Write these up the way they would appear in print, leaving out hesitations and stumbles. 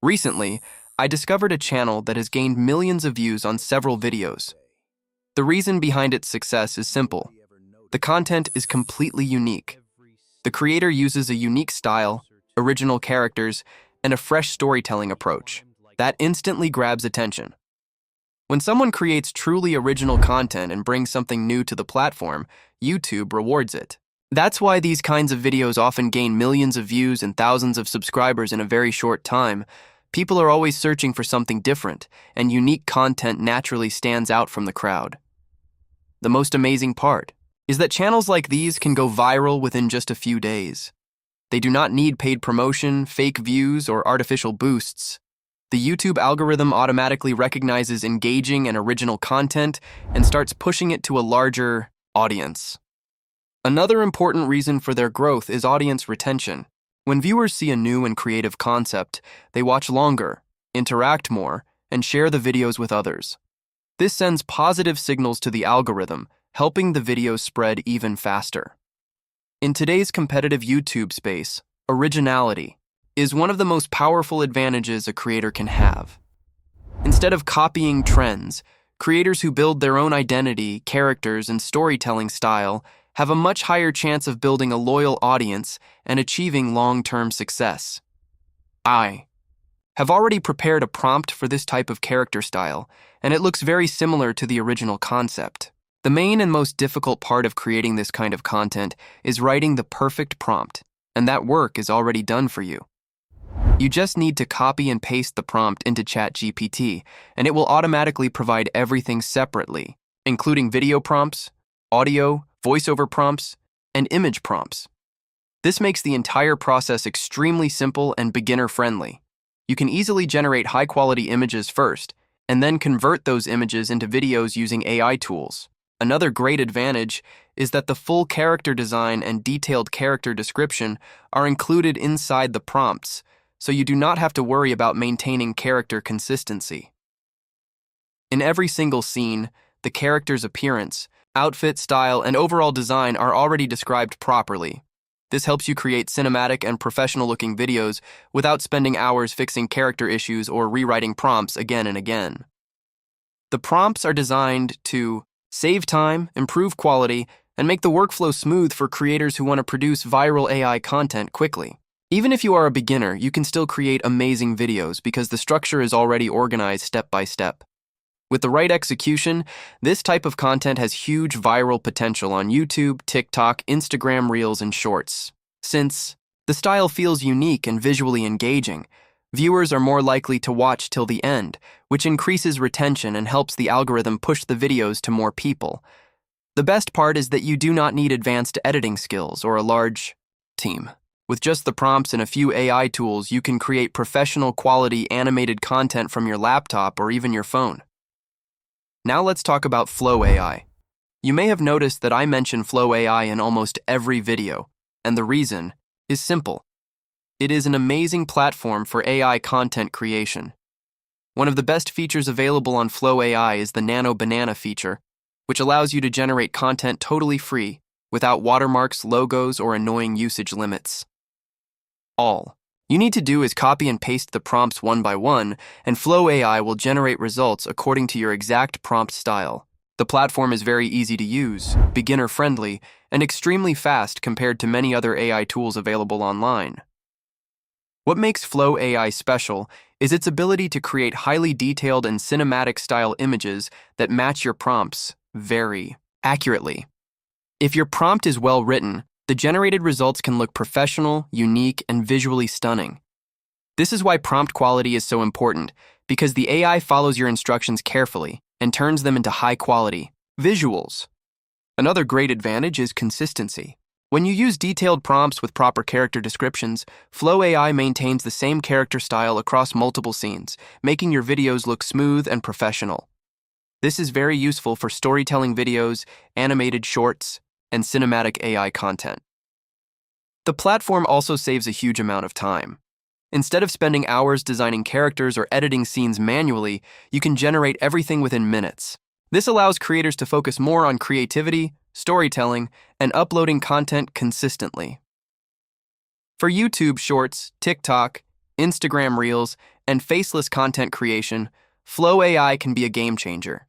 Recently, I discovered a channel that has gained millions of views on several videos. The reason behind its success is simple. The content is completely unique. The creator uses a unique style, original characters, and a fresh storytelling approach that instantly grabs attention. When someone creates truly original content and brings something new to the platform, YouTube rewards it. That's why these kinds of videos often gain millions of views and thousands of subscribers in a very short time. People are always searching for something different, and unique content naturally stands out from the crowd. The most amazing part is that channels like these can go viral within just a few days. They do not need paid promotion, fake views, or artificial boosts. The YouTube algorithm automatically recognizes engaging and original content and starts pushing it to a larger audience. Another important reason for their growth is audience retention. When viewers see a new and creative concept, they watch longer, interact more, and share the videos with others. This sends positive signals to the algorithm, helping the videos spread even faster. In today's competitive YouTube space, originality is one of the most powerful advantages a creator can have. Instead of copying trends, creators who build their own identity, characters, and storytelling style have a much higher chance of building a loyal audience and achieving long-term success. I have already prepared a prompt for this type of character style, and it looks very similar to the original concept. The main and most difficult part of creating this kind of content is writing the perfect prompt, and that work is already done for you. You just need to copy and paste the prompt into ChatGPT, and it will automatically provide everything separately, including video prompts, audio, voiceover prompts, and image prompts. This makes the entire process extremely simple and beginner-friendly. You can easily generate high-quality images first, and then convert those images into videos using AI tools. Another great advantage is that the full character design and detailed character description are included inside the prompts, so you do not have to worry about maintaining character consistency. In every single scene, the character's appearance, outfit style, and overall design are already described properly. This helps you create cinematic and professional-looking videos without spending hours fixing character issues or rewriting prompts again and again. The prompts are designed to save time, improve quality, and make the workflow smooth for creators who want to produce viral AI content quickly. Even if you are a beginner, you can still create amazing videos because the structure is already organized step by step. With the right execution, this type of content has huge viral potential on YouTube, TikTok, Instagram Reels, and Shorts. Since the style feels unique and visually engaging, viewers are more likely to watch till the end, which increases retention and helps the algorithm push the videos to more people. The best part is that you do not need advanced editing skills or a large team. With just the prompts and a few AI tools, you can create professional quality animated content from your laptop or even your phone. Now let's talk about Flow AI. You may have noticed that I mention Flow AI in almost every video, and the reason is simple. It is an amazing platform for AI content creation. One of the best features available on Flow AI is the Nano Banana feature, which allows you to generate content totally free, without watermarks, logos, or annoying usage limits. All you need to do is copy and paste the prompts one by one, and Flow AI will generate results according to your exact prompt style. The platform is very easy to use, beginner-friendly, and extremely fast compared to many other AI tools available online. What makes Flow AI special is its ability to create highly detailed and cinematic-style images that match your prompts very accurately. If your prompt is well written, the generated results can look professional, unique, and visually stunning. This is why prompt quality is so important, because the AI follows your instructions carefully and turns them into high-quality visuals. Another great advantage is consistency. When you use detailed prompts with proper character descriptions, Flow AI maintains the same character style across multiple scenes, making your videos look smooth and professional. This is very useful for storytelling videos, animated shorts, and cinematic AI content. The platform also saves a huge amount of time. Instead of spending hours designing characters or editing scenes manually, you can generate everything within minutes. This allows creators to focus more on creativity, storytelling, and uploading content consistently. For YouTube Shorts, TikTok, Instagram Reels, and faceless content creation, Flow AI can be a game changer.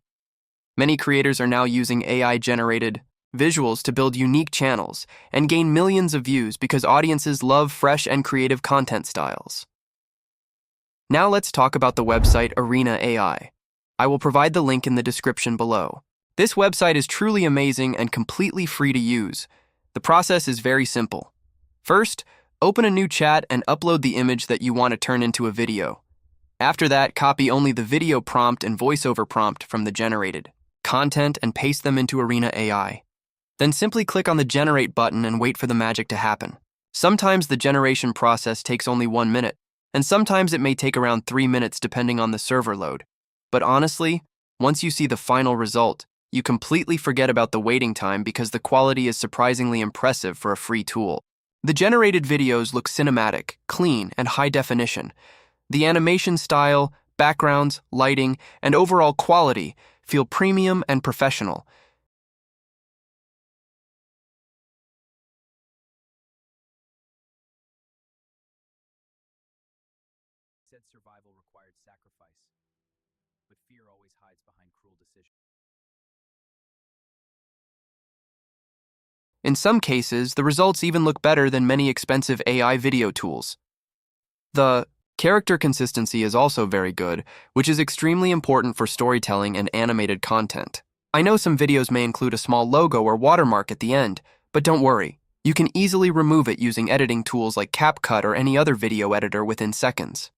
Many creators are now using AI-generated visuals to build unique channels and gain millions of views because audiences love fresh and creative content styles. Now let's talk about the website Arena AI. I will provide the link in the description below. This website is truly amazing and completely free to use. The process is very simple. First, open a new chat and upload the image that you want to turn into a video. After that, copy only the video prompt and voiceover prompt from the generated content and paste them into Arena AI. Then simply click on the Generate button and wait for the magic to happen. Sometimes the generation process takes only 1 minute, and sometimes it may take around 3 minutes depending on the server load. But honestly, once you see the final result, you completely forget about the waiting time because the quality is surprisingly impressive for a free tool. The generated videos look cinematic, clean, and high definition. The animation style, backgrounds, lighting, and overall quality feel premium and professional. Said survival required sacrifice, but fear always hides behind cruel decisions. In some cases, the results even look better than many expensive AI video tools. The character consistency is also very good, which is extremely important for storytelling and animated content. I know some videos may include a small logo or watermark at the end, but don't worry. You can easily remove it using editing tools like CapCut or any other video editor within seconds.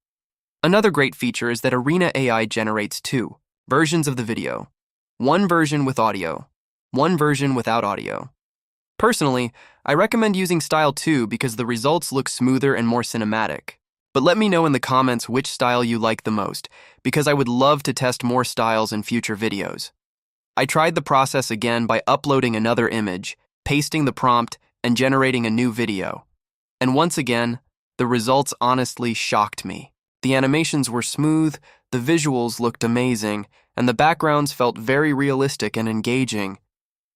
Another great feature is that Arena AI generates 2 versions of the video. One version with audio, one version without audio. Personally, I recommend using Style 2 because the results look smoother and more cinematic. But let me know in the comments which style you like the most, because I would love to test more styles in future videos. I tried the process again by uploading another image, pasting the prompt, and generating a new video. And once again, the results honestly shocked me. The animations were smooth, the visuals looked amazing, and the backgrounds felt very realistic and engaging.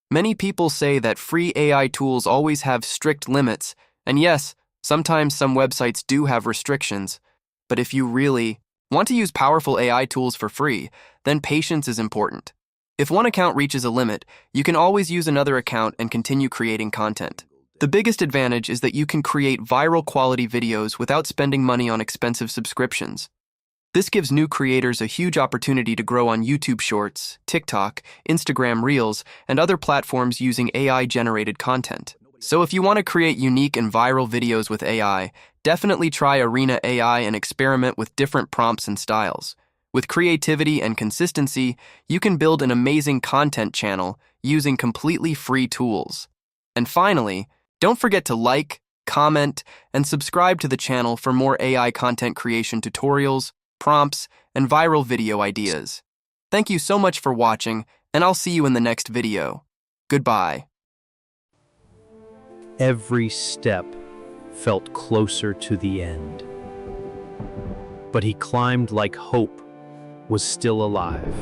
Many people say that free AI tools always have strict limits, and yes, sometimes some websites do have restrictions, but if you really want to use powerful AI tools for free, then patience is important. If one account reaches a limit, you can always use another account and continue creating content. The biggest advantage is that you can create viral quality videos without spending money on expensive subscriptions. This gives new creators a huge opportunity to grow on YouTube Shorts, TikTok, Instagram Reels, and other platforms using AI-generated content. So if you want to create unique and viral videos with AI, definitely try Arena AI and experiment with different prompts and styles. With creativity and consistency, you can build an amazing content channel using completely free tools. And finally, don't forget to like, comment, and subscribe to the channel for more AI content creation tutorials, prompts, and viral video ideas. Thank you so much for watching, and I'll see you in the next video. Goodbye. Every step felt closer to the end. But he climbed like hope was still alive.